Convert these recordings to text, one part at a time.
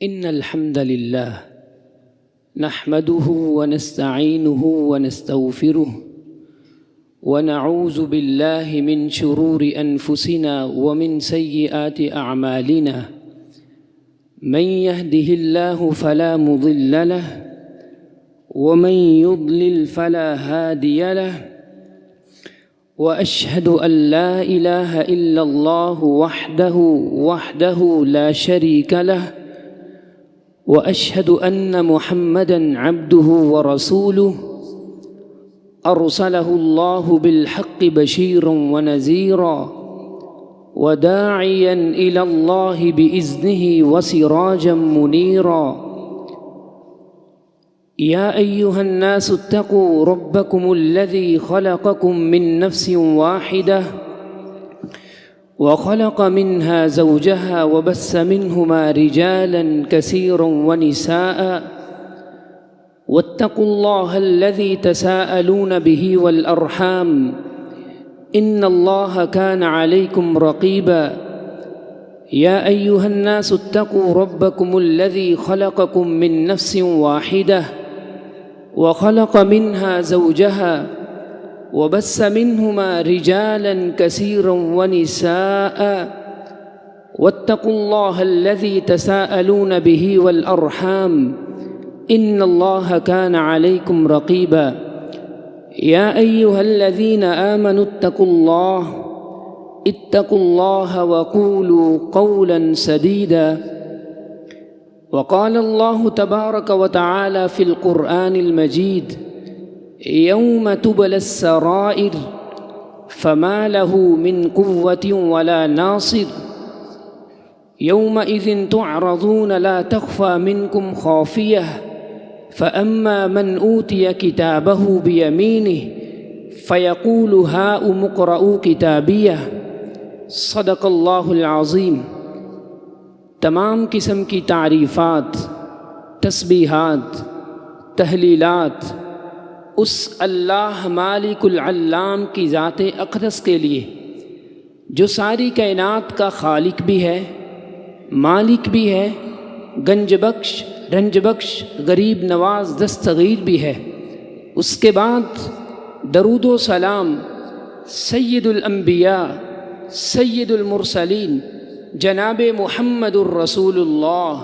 إن الحمد لله نحمده ونستعينه ونستغفره ونعوذ بالله من شرور أنفسنا ومن سيئات أعمالنا من يهده الله فلا مضل له ومن يضلل فلا هادي له وأشهد أن لا إله إلا الله وحده لا شريك له وأشهد أن محمدًا عبده ورسوله أرسله الله بالحق بشيرًا ونذيرًا وداعيًا إلى الله بإذنه وسراجًا منيرًا يا أيها الناس اتقوا ربكم الذي خلقكم من نفس واحدة وخلق منها زوجها وبث منهما رجالا كثيرا ونساء واتقوا الله الذي تساءلون به والأرحام إن الله كان عليكم رقيبا يا أيها الناس اتقوا ربكم الذي خلقكم من نفس واحدة وخلق منها زوجها وبث منهما رجالا كثيرا ونساء واتقوا الله الذي تساءلون به والأرحام إن الله كان عليكم رقيبا يا أيها الذين آمنوا اتقوا الله وقولوا قولا سديدا وقال الله تبارك وتعالى في القرآن المجيد يوم تبلى السرائر فما له من قوة ولا ناصر يومئذ تعرضون لا تخفى منكم خافية فأما من أوتي كتابه بيمينه فيقول هاؤم اقرءوا كتابيه صدق اللہ العظیم۔ تمام قسم کی تعریفات، تسبیحات، تحلیلات اس اللہ مالک العلام کی ذات اقدس کے لیے جو ساری کائنات کا خالق بھی ہے، مالک بھی ہے، گنج بخش، رنج بخش، غریب نواز، دستگیر بھی ہے۔ اس کے بعد درود و سلام سید الانبیاء سید المرسلین جناب محمد الرسول اللہ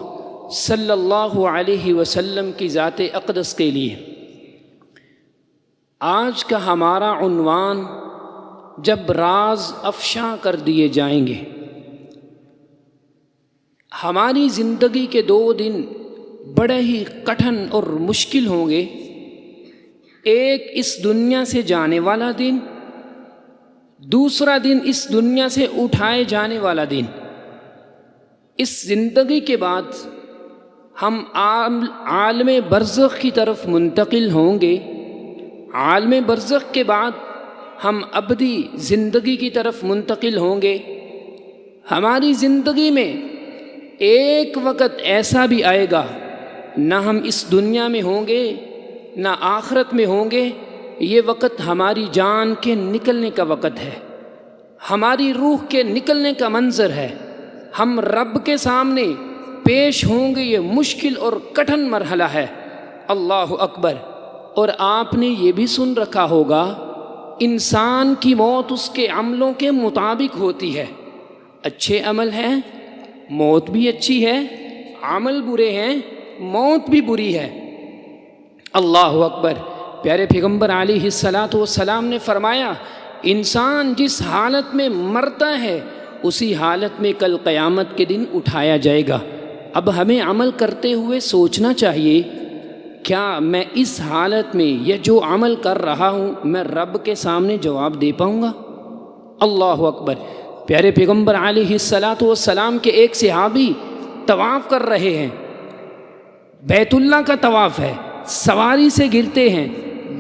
صلی اللہ علیہ وسلم کی ذات اقدس کے لیے۔ آج کا ہمارا عنوان جب راز افشاں کر دیے جائیں گے۔ ہماری زندگی کے 2 دن بڑے ہی کٹھن اور مشکل ہوں گے۔ ایک اس دنیا سے جانے والا دن، دوسرا دن اس دنیا سے اٹھائے جانے والا دن۔ اس زندگی کے بعد ہم عالم برزخ کی طرف منتقل ہوں گے۔ عالم برزخ کے بعد ہم ابدی زندگی کی طرف منتقل ہوں گے۔ ہماری زندگی میں ایک وقت ایسا بھی آئے گا نہ ہم اس دنیا میں ہوں گے نہ آخرت میں ہوں گے۔ یہ وقت ہماری جان کے نکلنے کا وقت ہے، ہماری روح کے نکلنے کا منظر ہے۔ ہم رب کے سامنے پیش ہوں گے۔ یہ مشکل اور کٹھن مرحلہ ہے۔ اللہ اکبر۔ اور آپ نے یہ بھی سن رکھا ہوگا انسان کی موت اس کے عملوں کے مطابق ہوتی ہے۔ اچھے عمل ہیں، موت بھی اچھی ہے، عمل برے ہیں، موت بھی بری ہے۔ اللہ اکبر۔ پیارے پیغمبر علیہ الصلاۃ والسلام نے فرمایا انسان جس حالت میں مرتا ہے اسی حالت میں کل قیامت کے دن اٹھایا جائے گا۔ اب ہمیں عمل کرتے ہوئے سوچنا چاہیے، کیا میں اس حالت میں یہ جو عمل کر رہا ہوں میں رب کے سامنے جواب دے پاؤں گا؟ اللہ اکبر۔ پیارے پیغمبر علیہ الصلاۃ والسلام کے ایک صحابی طواف کر رہے ہیں، بیت اللہ کا طواف ہے، سواری سے گرتے ہیں،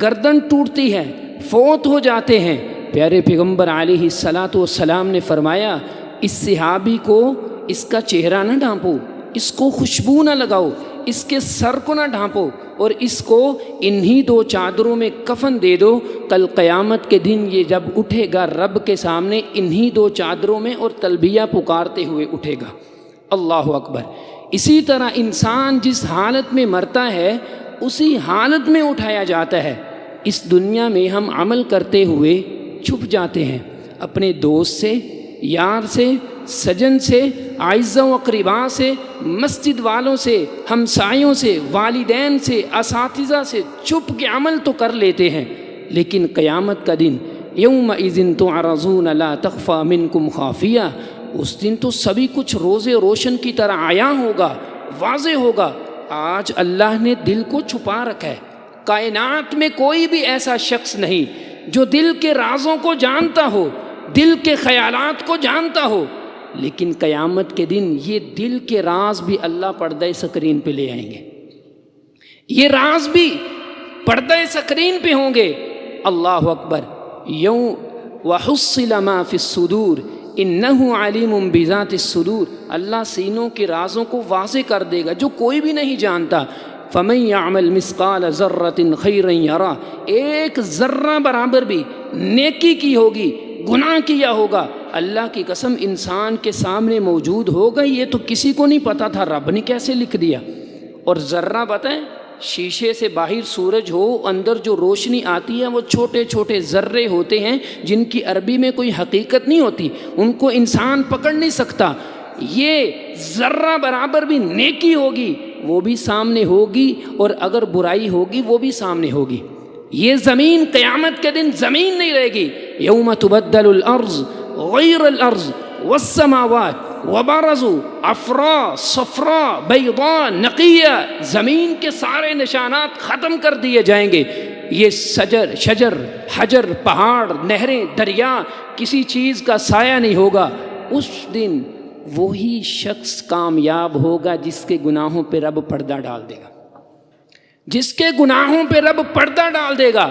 گردن ٹوٹتی ہے، فوت ہو جاتے ہیں۔ پیارے پیغمبر علیہ الصلاۃ والسلام نے فرمایا اس صحابی کو اس کا چہرہ نہ ڈھانپو، اس کو خوشبو نہ لگاؤ، اس کے سر کو نہ ڈھانپو، اور اس کو انہی 2 چادروں میں کفن دے دو۔ کل قیامت کے دن یہ جب اٹھے گا رب کے سامنے انہی 2 چادروں میں اور تلبیہ پکارتے ہوئے اٹھے گا۔ اللہ اکبر۔ اسی طرح انسان جس حالت میں مرتا ہے اسی حالت میں اٹھایا جاتا ہے۔ اس دنیا میں ہم عمل کرتے ہوئے چھپ جاتے ہیں، اپنے دوست سے، یار سے، سجن سے، اعزاء و اقرباء سے، مسجد والوں سے، ہمسایوں سے، والدین سے، اساتذہ سے چھپ کے عمل تو کر لیتے ہیں، لیکن قیامت کا دن یومئذ تعرضون لا تخفی منکم خافیہ، اس دن تو سبھی کچھ روزے روشن کی طرح عیاں ہوگا، واضح ہوگا۔ آج اللہ نے دل کو چھپا رکھا ہے۔ کائنات میں کوئی بھی ایسا شخص نہیں جو دل کے رازوں کو جانتا ہو، دل کے خیالات کو جانتا ہو، لیکن قیامت کے دن یہ دل کے راز بھی اللہ پردہ اسکرین پہ لے آئیں گے، یہ راز بھی پردہ اسکرین پہ ہوں گے۔ اللہ اکبر۔ وحصل ما فی الصدور انہ علیم بذات الصدور، اللہ سینوں کے رازوں کو واضح کر دے گا جو کوئی بھی نہیں جانتا۔ فمن یعمل مثقال ذرۃ خیرا یرہ، ایک ذرہ برابر بھی نیکی کی ہوگی، گناہ کیا ہوگا، اللہ کی قسم انسان کے سامنے موجود ہوگا، یہ تو کسی کو نہیں پتا تھا، رب نے کیسے لکھ دیا۔ اور ذرہ بتائیں، شیشے سے باہر سورج ہو، اندر جو روشنی آتی ہے وہ چھوٹے چھوٹے ذرے ہوتے ہیں جن کی عربی میں کوئی حقیقت نہیں ہوتی، ان کو انسان پکڑ نہیں سکتا۔ یہ ذرہ برابر بھی نیکی ہوگی وہ بھی سامنے ہوگی، اور اگر برائی ہوگی وہ بھی سامنے ہوگی۔ یہ زمین قیامت کے دن زمین نہیں رہے گی۔ یوم تبدل الارض غیر الارض والسماوات وبرزوا افرا صفرا بیضاء نقیہ، زمین کے سارے نشانات ختم کر دیے جائیں گے۔ یہ شجر حجر، پہاڑ، نہریں، دریا، کسی چیز کا سایہ نہیں ہوگا۔ اس دن وہی شخص کامیاب ہوگا جس کے گناہوں پہ رب پردہ ڈال دے گا، جس کے گناہوں پہ رب پردہ ڈال دے گا،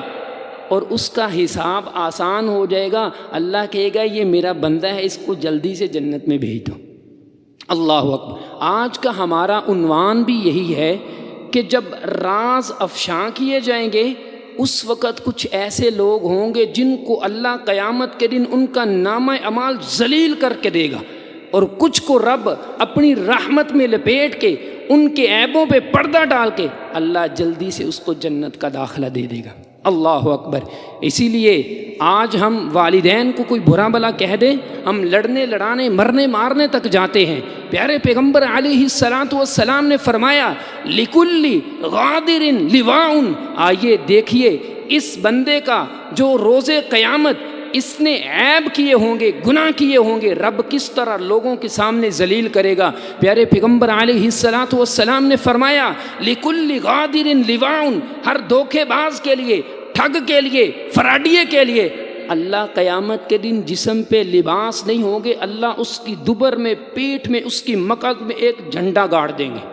اور اس کا حساب آسان ہو جائے گا۔ اللہ کہے گا یہ میرا بندہ ہے، اس کو جلدی سے جنت میں بھیج دو۔ اللہ اکبر۔ آج کا ہمارا عنوان بھی یہی ہے کہ جب راز افشاں کیے جائیں گے اس وقت کچھ ایسے لوگ ہوں گے جن کو اللہ قیامت کے دن ان کا نامہ اعمال ذلیل کر کے دے گا، اور کچھ کو رب اپنی رحمت میں لپیٹ کے ان کے عیبوں پہ پردہ ڈال کے اللہ جلدی سے اس کو جنت کا داخلہ دے دے گا۔ اللہ اکبر۔ اسی لیے آج ہم والدین کو کوئی برا بلا کہہ دیں، ہم لڑنے لڑانے مرنے مارنے تک جاتے ہیں۔ پیارے پیغمبر علیہ الصلاۃ والسلام نے فرمایا لِكُلِّ غَادِرٍ لِوَاءٌ، آئیے دیکھیے اس بندے کا جو روز قیامت اس نے عیب کیے ہوں گے، گناہ کیے ہوں گے، رب کس طرح لوگوں کے سامنے ذلیل کرے گا۔ پیارے پیغمبر علیہ الصلاۃ والسلام نے فرمایا لِكُلِّ غَادِرٍ لِوَاءٌ، ہر دھوکے باز کے لیے، ٹھگ کے لیے، فراڈیے کے لیے اللہ قیامت کے دن جسم پہ لباس نہیں ہوں گے، اللہ اس کی دبر میں، پیٹھ میں، اس کی مقعد میں ایک جھنڈا گاڑ دیں گے،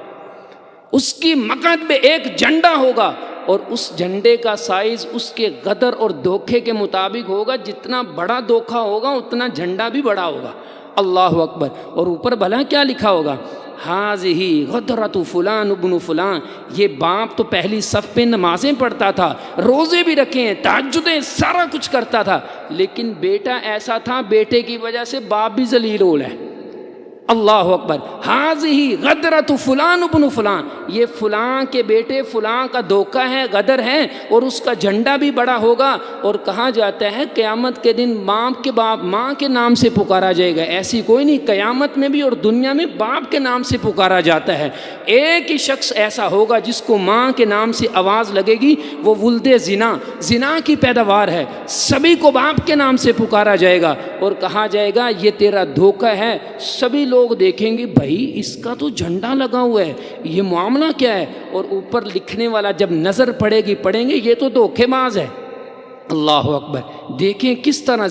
اس کی مقعد میں ایک جھنڈا ہوگا، اور اس جھنڈے کا سائز اس کے غدر اور دھوکے کے مطابق ہوگا، جتنا بڑا دھوکا ہوگا اتنا جھنڈا بھی بڑا ہوگا۔ اللہ اکبر۔ اور اوپر بھلا کیا لکھا ہوگا؟ ہاذہ غدرۃ فلان ابن فلان، یہ باپ تو پہلی صف پہ نمازیں پڑھتا تھا، روزے بھی رکھے ہیں، تہجدیں، سارا کچھ کرتا تھا، لیکن بیٹا ایسا تھا، بیٹے کی وجہ سے باپ بھی ذلیل ہے۔ اللہ اکبر۔ ہاذہ غدرۃ فلان ابن فلان، یہ فلاں کے بیٹے فلاں کا دھوکہ ہے، غدر ہے، اور اس کا جھنڈا بھی بڑا ہوگا۔ اور کہا جاتا ہے قیامت کے دن باپ کے باپ ماں کے نام سے پکارا جائے گا، ایسی کوئی نہیں، قیامت میں بھی اور دنیا میں باپ کے نام سے پکارا جاتا ہے۔ ایک ہی شخص ایسا ہوگا جس کو ماں کے نام سے آواز لگے گی، وہ ولد زنا کی پیداوار ہے، سبھی کو باپ کے نام سے پکارا جائے گا، اور کہا جائے گا یہ تیرا دھوکہ ہے۔ سبھی لوگ دیکھیں گے بھائی اس کا تو جھنڈا لگا ہوا ہے، یہ معاملہ کیا ہے؟ اور اوپر لکھنے والا جب نظر پڑے گی پڑھیں گے یہ تو دھوکے باز ہے۔ اللہ اکبر۔ دیکھیں کس طرح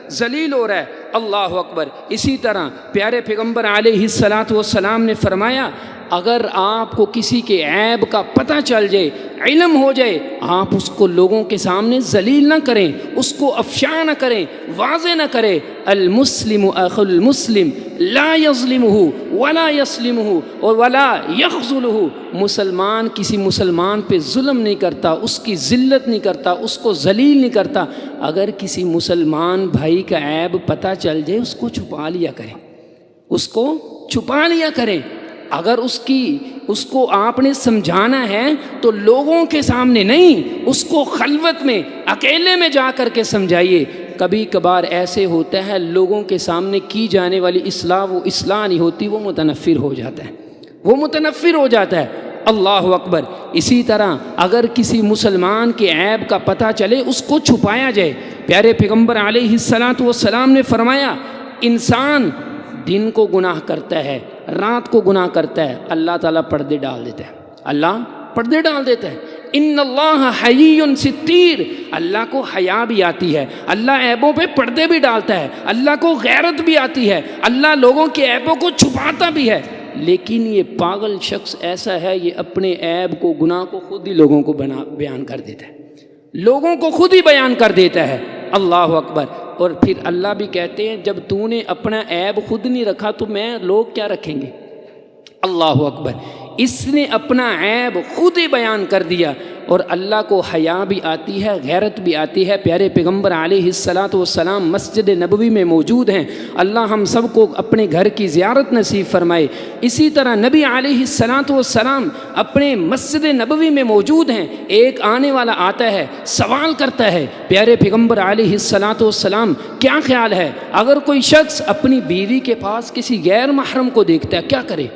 ذلیل ہو رہا ہے۔ اللہ اکبر۔ اسی طرح پیارے پیغمبر علیہ الصلاۃ والسلام نے فرمایا اگر آپ کو کسی کے عیب کا پتہ چل جائے، علم ہو جائے، آپ اس کو لوگوں کے سامنے ذلیل نہ کریں، اس کو افشاں نہ کریں، واضح نہ کریں۔ المسلم اخو المسلم لا یظلمہ ولا یسلمہ ولا یخذلہ، مسلمان کسی مسلمان پہ ظلم نہیں کرتا، اس کی ذلت نہیں کرتا، اس کو ذلیل نہیں کرتا۔ اگر کسی مسلمان بھائی کا عیب پتہ چل جائے اس کو چھپا لیا کریں، اس کو چھپا لیا کریں. اگر اس کو آپ نے سمجھانا ہے تو لوگوں کے سامنے نہیں، اس کو خلوت میں اکیلے میں جا کر کے سمجھائیے. کبھی کبھار ایسے ہوتا ہے لوگوں کے سامنے کی جانے والی اصلاح وہ اصلاح نہیں ہوتی، وہ متنفر ہو جاتا ہے. اللہ اکبر. اسی طرح اگر کسی مسلمان کے عیب کا پتہ چلے اس کو چھپایا جائے. پیارے پیغمبر علیہ السلام نے فرمایا انسان دن کو گناہ کرتا ہے، رات کو گناہ کرتا ہے، اللہ تعالیٰ پردے ڈال دیتا ہے. ان اللہ حیی ستیر. اللہ کو حیا بھی آتی ہے، اللہ عیبوں پہ پردے بھی ڈالتا ہے، اللہ کو غیرت بھی آتی ہے، اللہ لوگوں کے عیبوں کو چھپاتا بھی ہے. لیکن یہ پاگل شخص ایسا ہے، یہ اپنے عیب کو، گناہ کو خود ہی لوگوں کو بیان کر دیتا ہے. اللہ اکبر. اور پھر اللہ بھی کہتے ہیں جب تو نے اپنا عیب خود نہیں رکھا تو لوگ کیا رکھیں گے. اللہ اکبر. اس نے اپنا عیب خود ہی بیان کر دیا. اور اللہ کو حیا بھی آتی ہے، غیرت بھی آتی ہے. پیارے پیغمبر علیہ السلام مسجد نبوی میں موجود ہیں. اللہ ہم سب کو اپنے گھر کی زیارت نصیب فرمائے. اسی طرح نبی علیہ السلام اپنے مسجد نبوی میں موجود ہیں. ایک آنے والا آتا ہے، سوال کرتا ہے پیارے پیغمبر علیہ السلام کیا خیال ہے اگر کوئی شخص اپنی بیوی کے پاس کسی غیر محرم کو دیکھتا ہے کیا کرے؟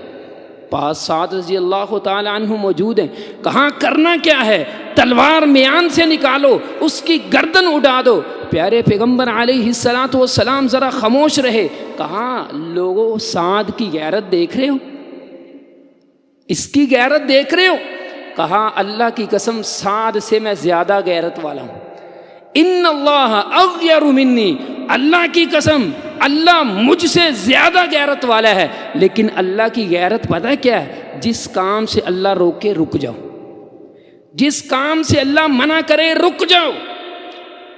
پاس سعد رضی اللہ تعالی عنہ موجود ہیں. کہاں کرنا کیا ہے؟ تلوار میان سے نکالو، اس کی گردن اڑا دو. پیارے پیغمبر علیہ السلام ذرا خاموش رہے. کہاں لوگوں سعد کی غیرت دیکھ رہے ہو؟ اس کی غیرت دیکھ رہے ہو؟ کہا اللہ کی قسم سعد سے میں زیادہ غیرت والا ہوں. ان اللہ اغیر منی. اللہ کی قسم اللہ مجھ سے زیادہ غیرت والا ہے. لیکن اللہ کی غیرت پتہ کیا ہے؟ جس کام سے اللہ روکے رک جاؤ، جس کام سے اللہ منع کرے رک جاؤ.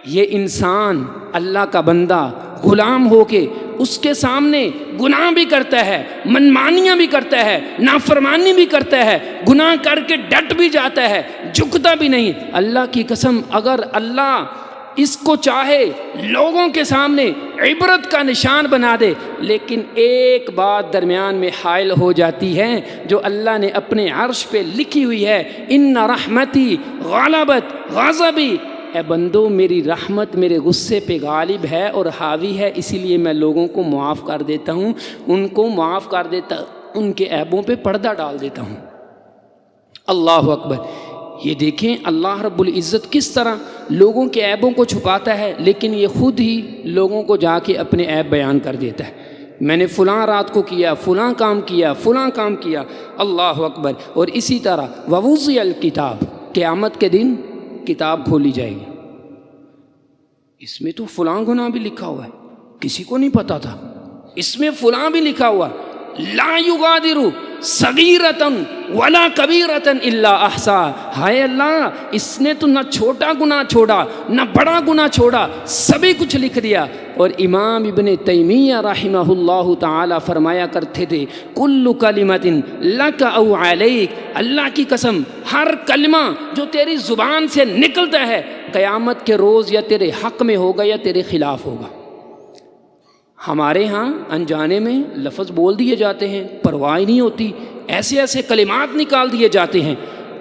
یہ انسان اللہ کا بندہ غلام ہو کے اس کے سامنے گناہ بھی کرتا ہے، منمانیاں بھی کرتا ہے، نافرمانی بھی کرتا ہے، گناہ کر کے ڈٹ بھی جاتا ہے، جھکتا بھی نہیں. اللہ کی قسم اگر اللہ اس کو چاہے لوگوں کے سامنے عبرت کا نشان بنا دے، لیکن ایک بات درمیان میں حائل ہو جاتی ہے جو اللہ نے اپنے عرش پہ لکھی ہوئی ہے، ان رحمتی غالبت غضبی. اے بندو میری رحمت میرے غصے پہ غالب ہے اور حاوی ہے، اسی لیے میں لوگوں کو معاف کر دیتا ہوں، ان کو معاف کر دیتا، ان کے عیبوں پہ پردہ ڈال دیتا ہوں. اللہ اکبر. یہ دیکھیں اللہ رب العزت کس طرح لوگوں کے عیبوں کو چھپاتا ہے، لیکن یہ خود ہی لوگوں کو جا کے اپنے عیب بیان کر دیتا ہے. میں نے فلاں رات کو کیا، فلاں کام کیا. اللہ اکبر. اور اسی طرح ووضع الکتاب، قیامت کے دن کتاب کھولی جائے گی. اس میں تو فلاں گناہ بھی لکھا ہوا ہے، کسی کو نہیں پتا تھا. اس میں فلاں بھی لکھا ہوا، لا یغادر صغیرۃ ولا کبیرۃ الا احصاها. ہائے اللہ، اس نے تو نہ چھوٹا گناہ چھوڑا نہ بڑا گناہ چھوڑا، سبھی کچھ لکھ دیا. اور امام ابن تیمیہ رحمہ اللہ تعالی فرمایا کرتے تھے کل کلمۃ لک او علیک. اللہ کی قسم ہر کلمہ جو تیری زبان سے نکلتا ہے قیامت کے روز یا تیرے حق میں ہوگا یا تیرے خلاف ہوگا. ہمارے ہاں انجانے میں لفظ بول دیے جاتے ہیں، پرواہ نہیں ہوتی، ایسے ایسے کلمات نکال دیے جاتے ہیں.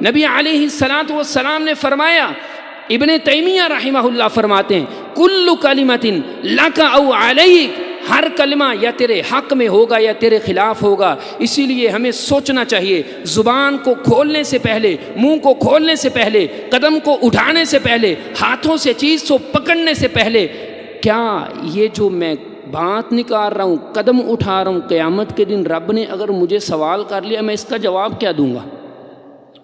نبی علیہ السلام نے فرمایا، ابن تیمیہ رحمہ اللہ فرماتے ہیں کل کلمۃ لک او علیک، ہر کلمہ یا تیرے حق میں ہوگا یا تیرے خلاف ہوگا. اسی لیے ہمیں سوچنا چاہیے زبان کو کھولنے سے پہلے، منہ کو کھولنے سے پہلے، قدم کو اٹھانے سے پہلے، ہاتھوں سے چیز کو پکڑنے سے پہلے، کیا یہ جو میں بات نکال رہا ہوں، قدم اٹھا رہا ہوں، قیامت کے دن رب نے اگر مجھے سوال کر لیا میں اس کا جواب کیا دوں گا؟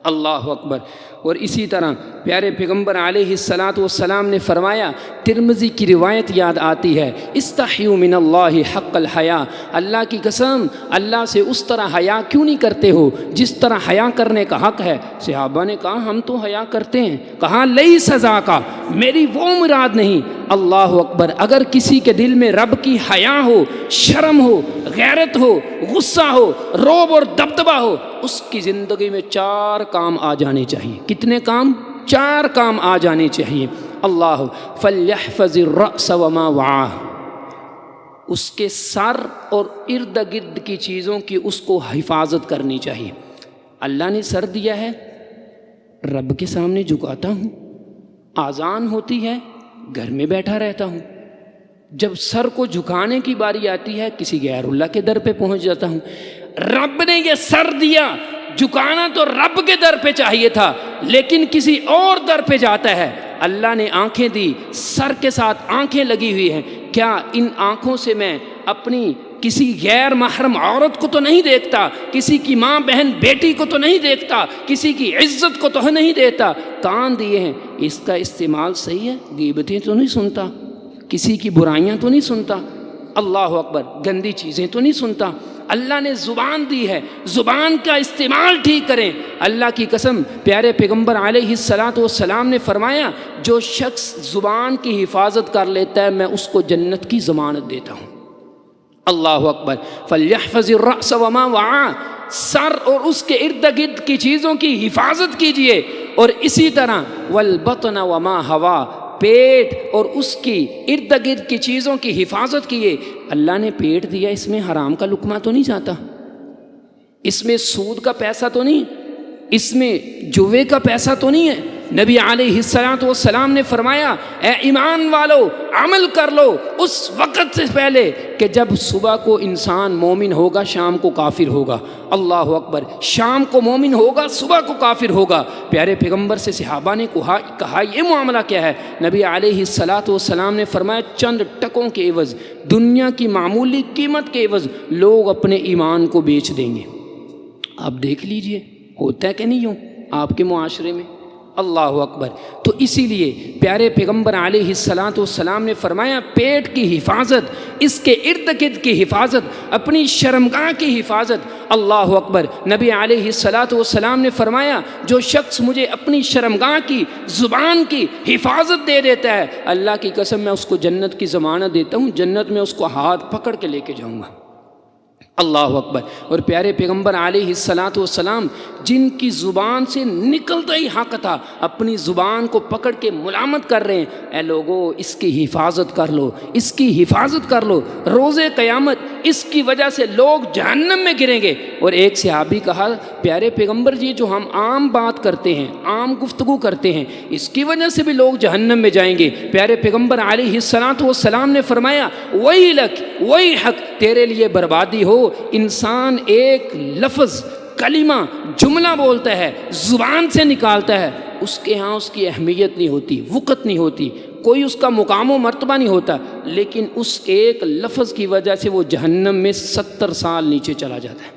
اللہ اکبر. اور اسی طرح پیارے پیغمبر علیہ السلام نے فرمایا، ترمذی کی روایت یاد آتی ہے، استحیوا من اللہ حق الحیا. اللہ کی قسم اللہ سے اس طرح حیا کیوں نہیں کرتے ہو جس طرح حیا کرنے کا حق ہے. صحابہ نے کہا ہم تو حیا کرتے ہیں. کہا لیس ذاک، میری وہ مراد نہیں. اللہ اکبر. اگر کسی کے دل میں رب کی حیا ہو، شرم ہو، غیرت ہو، غصہ ہو، رعب اور دبدبہ ہو، اس کی زندگی میں 4 کام آ جانے چاہیے. کتنے کام؟ 4 کام آ جانے چاہیے. اللہ فلیحفظ الرأس وما وعاه. اس کے سر اور ارد گرد کی چیزوں کی اس کو حفاظت کرنی چاہیے۔ اللہ نے سر دیا ہے، رب کے سامنے جھکاتا ہوں، آذان ہوتی ہے گھر میں بیٹھا رہتا ہوں، جب سر کو جھکانے کی باری آتی ہے کسی غیر اللہ کے در پہ پہنچ جاتا ہوں۔ رب نے یہ سر دیا، جھکانا تو رب کے در پہ چاہیے تھا، لیکن کسی اور در پہ جاتا ہے۔ اللہ نے آنکھیں دی، سر کے ساتھ آنکھیں لگی ہوئی ہیں، کیا ان آنکھوں سے میں اپنی کسی غیر محرم عورت کو تو نہیں دیکھتا، کسی کی ماں بہن بیٹی کو تو نہیں دیکھتا، کسی کی عزت کو تو نہیں دیتا؟ کان دیے ہیں، اس کا استعمال صحیح ہے، غیبتیں تو نہیں سنتا، کسی کی برائیاں تو نہیں سنتا، اللہ اکبر، گندی چیزیں تو نہیں سنتا۔ اللہ نے زبان دی ہے، زبان کا استعمال ٹھیک کریں۔ اللہ کی قسم، پیارے پیغمبر علیہ الصلاۃ والسلام نے فرمایا، جو شخص زبان کی حفاظت کر لیتا ہے میں اس کو جنت کی ضمانت دیتا ہوں۔ اللہ اکبر، فلیحفظ الرأس وما وعى، سر اور اس کے ارد گرد کی چیزوں کی حفاظت کیجئے، اور اسی طرح والبطن وما حوى، پیٹ اور اس کی ارد گرد کی چیزوں کی حفاظت کیے۔ اللہ نے پیٹ دیا، اس میں حرام کا لقمہ تو نہیں جاتا، اس میں سود کا پیسہ تو نہیں، اس میں جوے کا پیسہ تو نہیں ہے۔ نبی علیہ الصلاۃ والسلام نے فرمایا، اے ایمان والو عمل کر لو اس وقت سے پہلے کہ جب صبح کو انسان مومن ہوگا شام کو کافر ہوگا۔ اللہ اکبر، شام کو مومن ہوگا صبح کو کافر ہوگا۔ پیارے پیغمبر سے صحابہ نے کہا یہ معاملہ کیا ہے؟ نبی علیہ الصلاۃ والسلام نے فرمایا، چند ٹکوں کے عوض، دنیا کی معمولی قیمت کے عوض لوگ اپنے ایمان کو بیچ دیں گے۔ آپ دیکھ لیجئے ہوتا ہے کہ نہیں ہو آپ کے معاشرے میں؟ اللہ اکبر۔ تو اسی لیے پیارے پیغمبر علیہ الصلاۃ والسلام نے فرمایا، پیٹ کی حفاظت، اس کے ارد گرد کی حفاظت، اپنی شرمگاہ کی حفاظت۔ اللہ اکبر۔ نبی علیہ الصلاۃ والسلام نے فرمایا، جو شخص مجھے اپنی شرمگاہ کی، زبان کی حفاظت دے دیتا ہے، اللہ کی قسم میں اس کو جنت کی ضمانت دیتا ہوں، جنت میں اس کو ہاتھ پکڑ کے لے کے جاؤں گا۔ اللہ اکبر۔ اور پیارے پیغمبر علیہ الصلاۃ والسلام جن کی زبان سے نکلتا ہی حق تھا، اپنی زبان کو پکڑ کے ملامت کر رہے ہیں، اے لوگو اس کی حفاظت کر لو، اس کی حفاظت کر لو، روز قیامت اس کی وجہ سے لوگ جہنم میں گریں گے۔ اور ایک صحابی کہا، پیارے پیغمبر جی جو ہم عام بات کرتے ہیں، عام گفتگو کرتے ہیں، اس کی وجہ سے بھی لوگ جہنم میں جائیں گے۔ پیارے پیغمبر علیہ الصلاۃ والسلام نے فرمایا، وہی لک وہی حق، تیرے لیے بربادی ہو۔ انسان ایک لفظ، کلمہ، جملہ بولتا ہے، زبان سے نکالتا ہے، اس کے ہاں اس کی اہمیت نہیں ہوتی، وقت نہیں ہوتی، کوئی اس کا مقام و مرتبہ نہیں ہوتا، لیکن اس ایک لفظ کی وجہ سے وہ جہنم میں 70 سال نیچے چلا جاتا ہے۔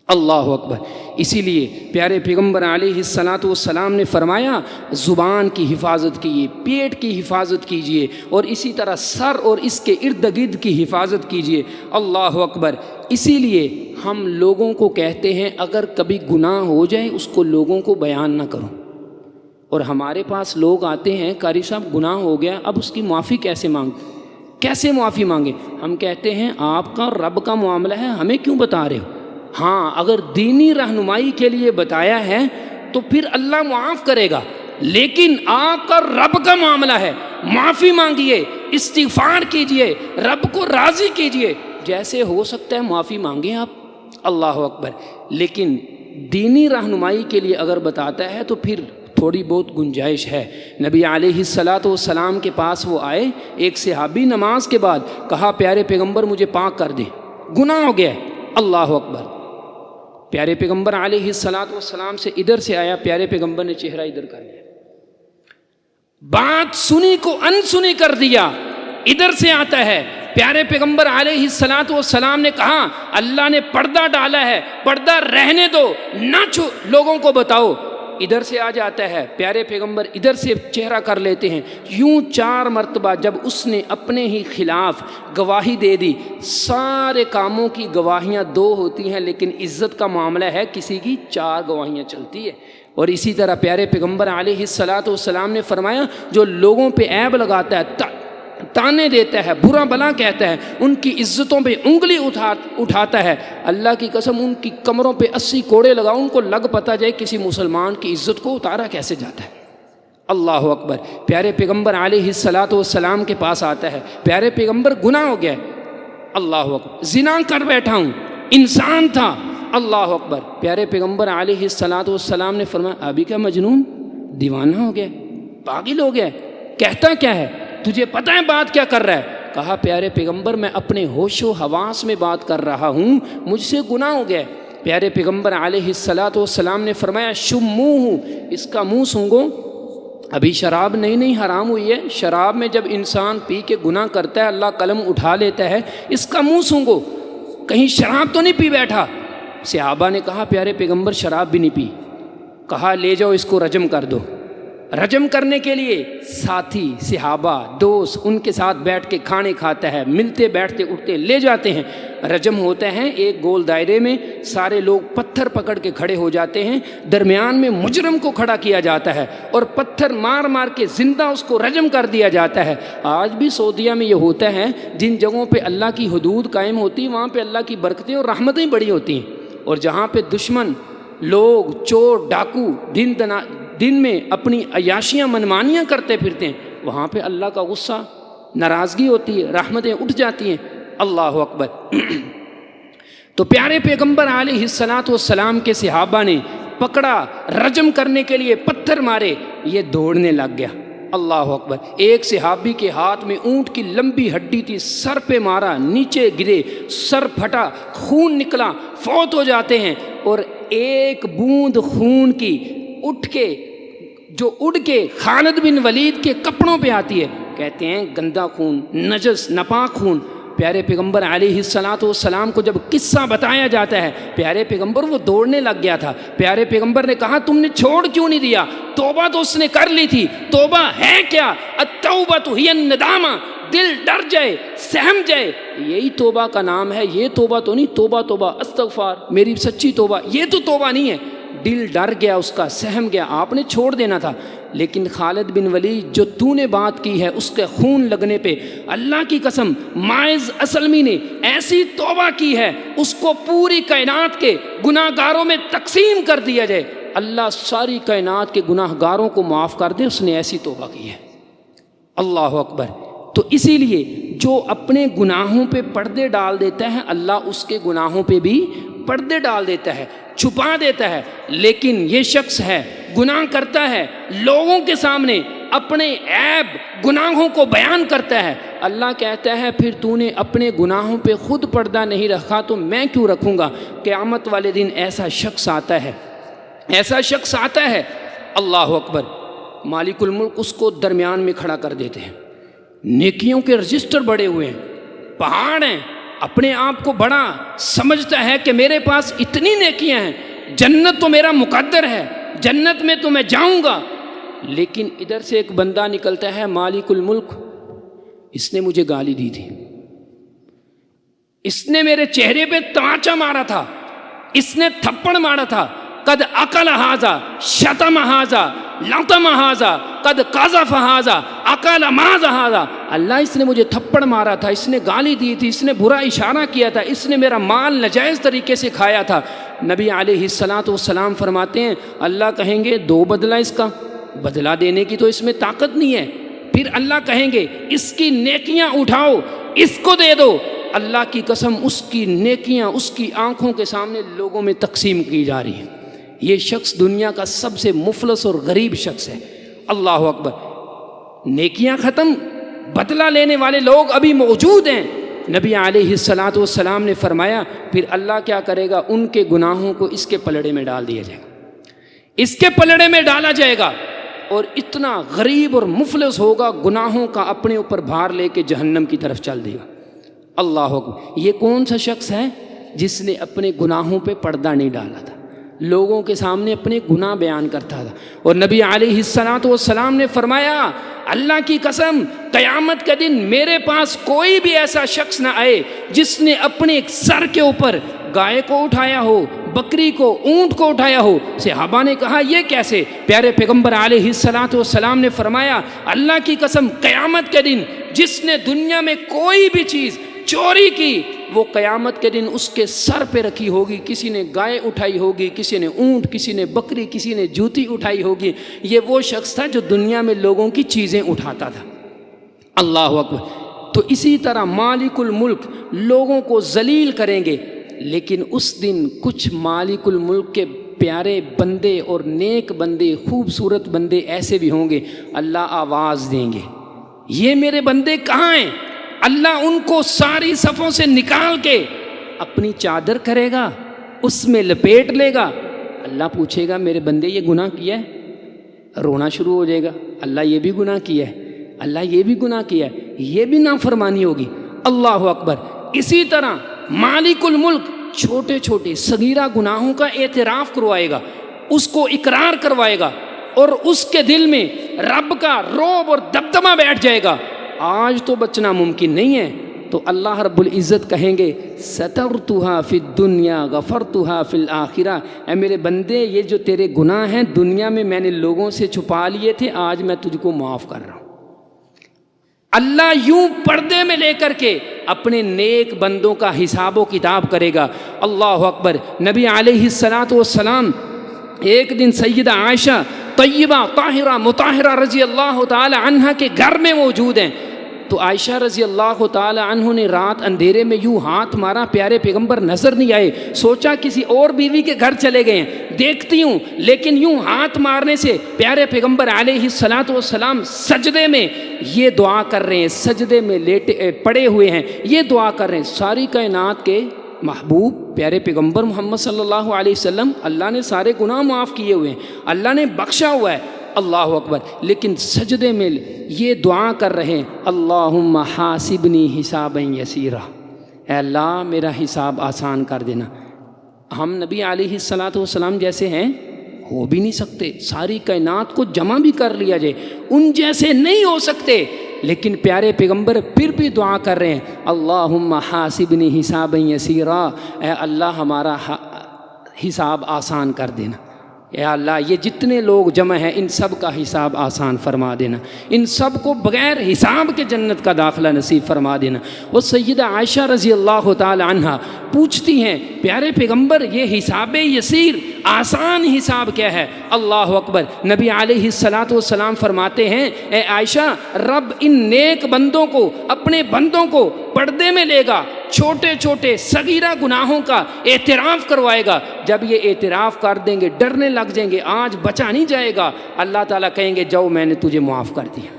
اللہ اکبر۔ اسی لیے پیارے پیغمبر علیہ الصلاۃ والسلام نے فرمایا، زبان کی حفاظت کیجیے، پیٹ کی حفاظت کیجیے، اور اسی طرح سر اور اس کے ارد گرد کی حفاظت کیجیے۔ اللہ اکبر۔ اسی لیے ہم لوگوں کو کہتے ہیں اگر کبھی گناہ ہو جائے اس کو لوگوں کو بیان نہ کرو، اور ہمارے پاس لوگ آتے ہیں، قاری صاحب گناہ ہو گیا، اب اس کی معافی کیسے کیسے معافی مانگے؟ ہم کہتے ہیں آپ کا اور رب کا معاملہ ہے، ہمیں کیوں بتا رہے ہو؟ ہاں، اگر دینی رہنمائی کے لیے بتایا ہے تو پھر اللہ معاف کرے گا، لیکن آپ کا رب کا معاملہ ہے، معافی مانگیے، استغفار کیجئے، رب کو راضی کیجئے، جیسے ہو سکتا ہے معافی مانگیں آپ۔ اللہ اکبر۔ لیکن دینی رہنمائی کے لیے اگر بتاتا ہے تو پھر تھوڑی بہت گنجائش ہے۔ نبی علیہ الصلاۃ والسلام کے پاس وہ آئے، ایک صحابی نماز کے بعد کہا، پیارے پیغمبر مجھے پاک کر دیں، گناہ ہو گیا ہے۔ اللہ اکبر۔ پیارے پیغمبر علیہ الصلاۃ والسلام سے ادھر سے آیا، پیارے پیغمبر نے چہرہ ادھر کر لیا، بات سنی کو انسنی کر دیا، ادھر سے آتا ہے۔ پیارے پیغمبر علیہ الصلاۃ والسلام نے کہا، اللہ نے پردہ ڈالا ہے، پردہ رہنے دو، نہ لوگوں کو بتاؤ۔ ادھر سے آ جاتا ہے، پیارے پیغمبر ادھر سے چہرہ کر لیتے ہیں، یوں 4 مرتبہ جب اس نے اپنے ہی خلاف گواہی دے دی۔ سارے کاموں کی گواہیاں 2 ہوتی ہیں، لیکن عزت کا معاملہ ہے کسی کی 4 گواہیاں چلتی ہے۔ اور اسی طرح پیارے پیغمبر علیہ الصلاۃ والسلام نے فرمایا، جو لوگوں پہ عیب لگاتا ہے، تانے دیتا ہے، برا بلا کہتا ہے، ان کی عزتوں پہ انگلی اٹھاتا ہے، اللہ کی قسم ان کی کمروں پہ 80 کوڑے لگاؤ، ان کو لگ پتا جائے کسی مسلمان کی عزت کو اتارا کیسے جاتا ہے۔ اللہ اکبر۔ پیارے پیغمبر علیہ الصلاۃ والسلام کے پاس آتا ہے، پیارے پیغمبر گناہ ہو گیا ہے، اللہ اکبر، زنا کر بیٹھا ہوں، انسان تھا، اللہ اکبر۔ پیارے پیغمبر علیہ الصلاۃ والسلام نے فرمایا ابھی کیا مجنون، دیوانہ ہو گیا، پاگل ہو گیا، کہتا کیا ہے، تجھے پتہ ہے بات کیا کر رہا ہے؟ کہا پیارے پیغمبر میں اپنے ہوش و حواس میں بات کر رہا ہوں، مجھ سے گناہ ہو گیا۔ پیارے پیغمبر علیہ الصلاۃ والسلام نے فرمایا شموہ، اس کا منہ سونگھو، ابھی شراب نہیں حرام ہوئی ہے، شراب میں جب انسان پی کے گناہ کرتا ہے اللہ قلم اٹھا لیتا ہے، اس کا منہ سونگھو، کہیں شراب تو نہیں پی بیٹھا۔ صحابہ نے کہا پیارے پیغمبر شراب بھی نہیں پی۔ کہا لے جاؤ اس کو رجم کر دو۔ رجم کرنے کے لیے ساتھی صحابہ دوست ان کے ساتھ بیٹھ کے کھانے کھاتا ہے، ملتے بیٹھتے اٹھتے لے جاتے ہیں، رجم ہوتا ہے، ایک گول دائرے میں سارے لوگ پتھر پکڑ کے کھڑے ہو جاتے ہیں، درمیان میں مجرم کو کھڑا کیا جاتا ہے اور پتھر مار مار کے زندہ اس کو رجم کر دیا جاتا ہے۔ آج بھی سعودیہ میں یہ ہوتا ہے، جن جگہوں پہ اللہ کی حدود قائم ہوتی وہاں پہ اللہ کی برکتیں اور رحمتیں بڑی ہوتی ہیں، اور جہاں پہ دشمن لوگ چور ڈاکو دن میں اپنی عیاشیاں منمانیاں کرتے پھرتے ہیں، وہاں پہ اللہ کا غصہ ناراضگی ہوتی ہے، رحمتیں اٹھ جاتی ہیں، اللہ اکبر۔ تو پیارے پیغمبر علیہ الصلاۃ والسلام کے صحابہ نے پکڑا، رجم کرنے کے لیے پتھر مارے، یہ دوڑنے لگ گیا، اللہ اکبر۔ ایک صحابی کے ہاتھ میں اونٹ کی لمبی ہڈی تھی، سر پہ مارا، نیچے گرے، سر پھٹا، خون نکلا، فوت ہو جاتے ہیں، اور ایک بوند خون کی اڑ کے خالد بن ولید کے کپڑوں پہ آتی ہے، کہتے ہیں گندا خون، نجس ناپاک خون۔ پیارے پیغمبر علیہ الصلاۃ والسلام کو جب قصہ بتایا جاتا ہے، پیارے پیغمبر وہ دوڑنے لگ گیا تھا، پیارے پیغمبر نے کہا تم نے چھوڑ کیوں نہیں دیا؟ توبہ تو اس نے کر لی تھی، توبہ ہے کیا؟ التوبۃ ہی الندامہ، دل ڈر جائے، سہم جائے، یہی توبہ کا نام ہے۔ یہ توبہ تو نہیں توبہ توبہ استغفار میری سچی توبہ، یہ تو توبہ نہیں ہے۔ دل ڈر گیا اس کا، سہم گیا، آپ نے چھوڑ دینا تھا۔ لیکن خالد بن ولید جو تو نے بات کی ہے اس کے خون لگنے پہ اللہ کی قسم ماعز اسلمی نے ایسی توبہ کی ہے، اس کو پوری کائنات کے گناہ گاروں میں تقسیم کر دیا جائے، اللہ ساری کائنات کے گناہ گاروں کو معاف کر دے، اس نے ایسی توبہ کی ہے، اللہ اکبر۔ تو اسی لیے جو اپنے گناہوں پہ پردے ڈال دیتا ہے اللہ اس کے گناہوں پہ بھی پردے ڈال دیتا ہے، چھپا دیتا ہے۔ لیکن یہ شخص ہے گناہ کرتا ہے، لوگوں کے سامنے اپنے عیب گناہوں کو بیان کرتا ہے، اللہ کہتا ہے پھر تو نے اپنے گناہوں پہ خود پردہ نہیں رکھا تو میں کیوں رکھوں گا؟ قیامت والے دن ایسا شخص آتا ہے، ایسا شخص آتا ہے، اللہ اکبر، مالک الملک اس کو درمیان میں کھڑا کر دیتے ہیں، نیکیوں کے رجسٹر بڑے ہوئے ہیں، پہاڑ ہیں، اپنے آپ کو بڑا سمجھتا ہے کہ میرے پاس اتنی نیکیاں ہیں، جنت تو میرا مقدر ہے، جنت میں تو میں جاؤں گا۔ لیکن ادھر سے ایک بندہ نکلتا ہے مالک الملک، اس نے مجھے گالی دی تھی، اس نے میرے چہرے پہ تماچا مارا تھا، اس نے تھپڑ مارا تھا، قد اکل ھذا شتم ھذا لطم ھذا قد قذف ھذا اکل ماذ ھذا، اللہ اس نے مجھے تھپڑ مارا تھا، اس نے گالی دی تھی، اس نے برا اشارہ کیا تھا، اس نے میرا مال ناجائز طریقے سے کھایا تھا۔ نبی علیہ الصلاۃ والسلام فرماتے ہیں اللہ کہیں گے دو بدلہ، اس کا بدلہ دینے کی تو اس میں طاقت نہیں ہے، پھر اللہ کہیں گے اس کی نیکیاں اٹھاؤ اس کو دے دو، اللہ کی قسم اس کی نیکیاں اس کی آنکھوں کے سامنے لوگوں میں تقسیم کی جا رہی ہیں۔ یہ شخص دنیا کا سب سے مفلس اور غریب شخص ہے، اللہ اکبر۔ نیکیاں ختم، بدلہ لینے والے لوگ ابھی موجود ہیں۔ نبی علیہ الصلاۃ والسلام نے فرمایا پھر اللہ کیا کرے گا؟ ان کے گناہوں کو اس کے پلڑے میں ڈال دیا جائے گا، اس کے پلڑے میں ڈالا جائے گا، اور اتنا غریب اور مفلس ہوگا گناہوں کا اپنے اوپر بھار لے کے جہنم کی طرف چل دے گا، اللہ اکبر۔ یہ کون سا شخص ہے جس نے اپنے گناہوں پہ پردہ نہیں ڈالا تھا، لوگوں کے سامنے اپنے گناہ بیان کرتا تھا؟ اور نبی علیہ الصلاۃ والسلام نے فرمایا اللہ کی قسم قیامت کے دن میرے پاس کوئی بھی ایسا شخص نہ آئے جس نے اپنے سر کے اوپر گائے کو اٹھایا ہو، بکری کو، اونٹ کو اٹھایا ہو۔ صحابہ نے کہا یہ کیسے؟ پیارے پیغمبر علیہ الصلاۃ والسلام نے فرمایا اللہ کی قسم قیامت کے دن جس نے دنیا میں کوئی بھی چیز چوری کی وہ قیامت کے دن اس کے سر پہ رکھی ہوگی، کسی نے گائے اٹھائی ہوگی، کسی نے اونٹ، کسی نے بکری، کسی نے جوتی اٹھائی ہوگی۔ یہ وہ شخص تھا جو دنیا میں لوگوں کی چیزیں اٹھاتا تھا، اللہ اکبر۔ تو اسی طرح مالک الملک لوگوں کو ذلیل کریں گے، لیکن اس دن کچھ مالک الملک کے پیارے بندے اور نیک بندے، خوبصورت بندے ایسے بھی ہوں گے، اللہ آواز دیں گے، یہ میرے بندے کہاں ہیں؟ اللہ ان کو ساری صفوں سے نکال کے اپنی چادر کرے گا، اس میں لپیٹ لے گا، اللہ پوچھے گا میرے بندے یہ گناہ کیا ہے؟ رونا شروع ہو جائے گا، اللہ یہ بھی گناہ کیا ہے، اللہ یہ بھی گناہ کیا ہے، یہ بھی نافرمانی ہوگی، اللہ اکبر۔ اسی طرح مالک الملک چھوٹے چھوٹے صغیرہ گناہوں کا اعتراف کروائے گا، اس کو اقرار کروائے گا، اور اس کے دل میں رب کا رعب اور دبدبہ بیٹھ جائے گا، آج تو بچنا ممکن نہیں ہے، تو اللہ رب العزت کہیں گے سترتھا فی الدنیا غفرتھا فی الآخرہ، اے میرے بندے یہ جو تیرے گناہ ہیں دنیا میں نے لوگوں سے چھپا لیے تھے، آج میں تجھ کو معاف کر رہا ہوں۔ اللہ یوں پردے میں لے کر کے اپنے نیک بندوں کا حساب و کتاب کرے گا، اللہ اکبر۔ نبی علیہ السلام ایک دن سیدہ عائشہ طیبہ طاہرہ مطہرہ رضی اللہ تعالی عنہ کے گھر میں موجود ہیں، تو عائشہ رضی اللہ تعالی عنہ نے رات اندھیرے میں یوں ہاتھ مارا، پیارے پیغمبر نظر نہیں آئے، سوچا کسی اور بیوی کے گھر چلے گئے ہیں، دیکھتی ہوں، لیکن یوں ہاتھ مارنے سے پیارے پیغمبر علیہ السلام سجدے میں یہ دعا کر رہے ہیں، سجدے میں لیٹے پڑے ہوئے ہیں، یہ دعا کر رہے ہیں، ساری کائنات کے محبوب پیارے پیغمبر محمد صلی اللہ علیہ وسلم، اللہ نے سارے گناہ معاف کیے ہوئے ہیں، اللہ نے بخشا ہوا ہے، اللہ اکبر، لیکن سجدے میں یہ دعا کر رہے ہیں اللہم حاسبنی حسابا یسیرا، اے اللہ میرا حساب آسان کر دینا۔ ہم نبی علیہ السلام جیسے ہیں ہو بھی نہیں سکتے، ساری کائنات کو جمع بھی کر لیا جائے ان جیسے نہیں ہو سکتے، لیکن پیارے پیغمبر پھر بھی دعا کر رہے ہیں اللہم حاسبنی حسابا یسیرا، اے اللہ ہمارا حساب آسان کر دینا، اے اللہ یہ جتنے لوگ جمع ہیں ان سب کا حساب آسان فرما دینا، ان سب کو بغیر حساب کے جنت کا داخلہ نصیب فرما دینا۔ وہ سیدہ عائشہ رضی اللہ تعالی عنہ پوچھتی ہیں پیارے پیغمبر یہ حساب یسیر آسان حساب کیا ہے؟ اللہ اکبر۔ نبی علیہ السلام فرماتے ہیں اے عائشہ رب ان نیک بندوں کو، اپنے بندوں کو پردے میں لے گا، چھوٹے چھوٹے صغیرہ گناہوں کا اعتراف کروائے گا، جب یہ اعتراف کر دیں گے ڈرنے لگ جائیں گے آج بچا نہیں جائے گا، اللہ تعالیٰ کہیں گے جاؤ میں نے تجھے معاف کر دیا،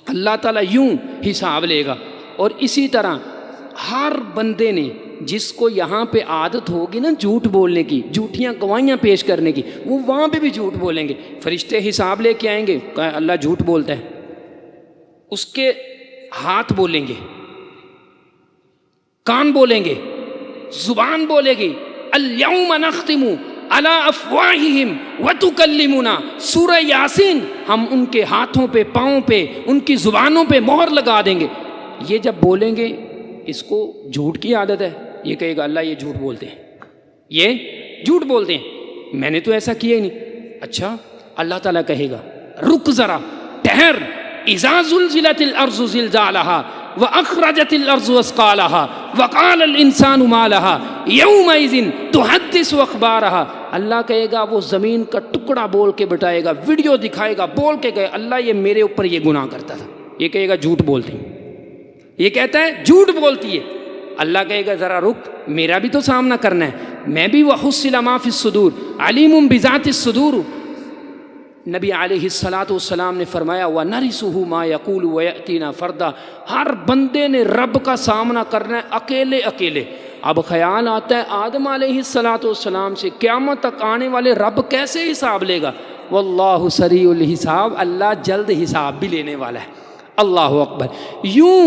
اللہ تعالیٰ یوں حساب لے گا۔ اور اسی طرح ہر بندے نے جس کو یہاں پہ عادت ہوگی نا جھوٹ بولنے کی، جھوٹیاں گواہیاں پیش کرنے کی، وہ وہاں پہ بھی جھوٹ بولیں گے، فرشتے حساب لے کے آئیں گے، اللہ جھوٹ بولتا ہے، اس کے ہاتھ بولیں گے، کان بولیں گے، زبان بولے گی الیوم نختم علی افواہہم وتکلمنا، سورہ یاسین، ہم ان کے ہاتھوں پہ پاؤں پہ ان کی زبانوں پہ مہر لگا دیں گے۔ یہ جب بولیں گے اس کو جھوٹ کی عادت ہے، یہ کہے گا اللہ یہ جھوٹ بولتے ہیں، یہ جھوٹ بولتے ہیں، میں نے تو ایسا کیا ہی نہیں۔ اچھا اللہ تعالیٰ کہے گا رک ذرا، ٹھہر، اذا زلزلت الارض زلزالہا وَأَخْرَجَتِ الْأَرْضُ أَثْقَالَهَا وَقَالَ الْإِنسَانُ مَا لَهَا يَوْمَئِذٍ تُحَدِّثُ أَخْبَارَهَا، اللہ کہے گا وہ زمین کا ٹکڑا بول کے بتائے گا، ویڈیو دکھائے گا، بول کے گئے اللہ یہ میرے اوپر یہ گناہ کرتا تھا، یہ کہے گا جھوٹ بولتے ہیں، یہ کہتا ہے جھوٹ بولتی ہے، اللہ کہے گا ذرا رک، میرا بھی تو سامنا کرنا ہے، میں بھی وَحُصِّلَ مَا فِي الصُّدُورِ عَلِيمٌ بِذَاتِ الصُّدُورِ۔ نبی علیہ السلام نے فرمایا وَنَرِثُهُ مَا يَقُولُ وَيَأْتِينَا فَرْدًا، ہر بندے نے رب کا سامنا کرنا ہے اکیلے اکیلے۔ اب خیال آتا ہے آدم علیہ السلام سے قیامت تک آنے والے رب کیسے حساب لے گا؟ واللہ سریع الحساب، اللہ جلد حساب بھی لینے والا ہے، اللہ اکبر۔ یوں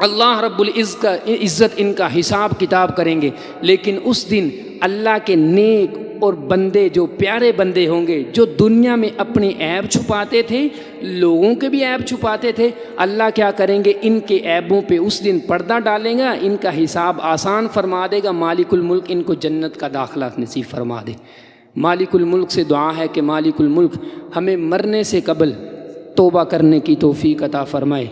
اللہ رب العزت ان کا حساب کتاب کریں گے، لیکن اس دن اللہ کے نیک اور بندے جو پیارے بندے ہوں گے جو دنیا میں اپنی عیب چھپاتے تھے، لوگوں کے بھی عیب چھپاتے تھے، اللہ کیا کریں گے ان کے عیبوں پہ اس دن پردہ ڈالیں گا، ان کا حساب آسان فرما دے گا، مالک الملک ان کو جنت کا داخلہ نصیب فرما دے۔ مالک الملک سے دعا ہے کہ مالک الملک ہمیں مرنے سے قبل توبہ کرنے کی توفیق عطا فرمائے،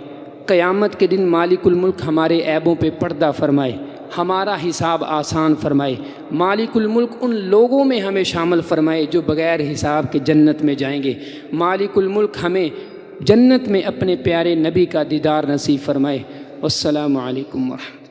قیامت کے دن مالک الملک ہمارے عیبوں پہ پردہ فرمائے، ہمارا حساب آسان فرمائے، مالک الملک ان لوگوں میں ہمیں شامل فرمائے جو بغیر حساب کے جنت میں جائیں گے، مالک الملک ہمیں جنت میں اپنے پیارے نبی کا دیدار نصیب فرمائے۔ والسلام علیکم ورحمۃ اللہ۔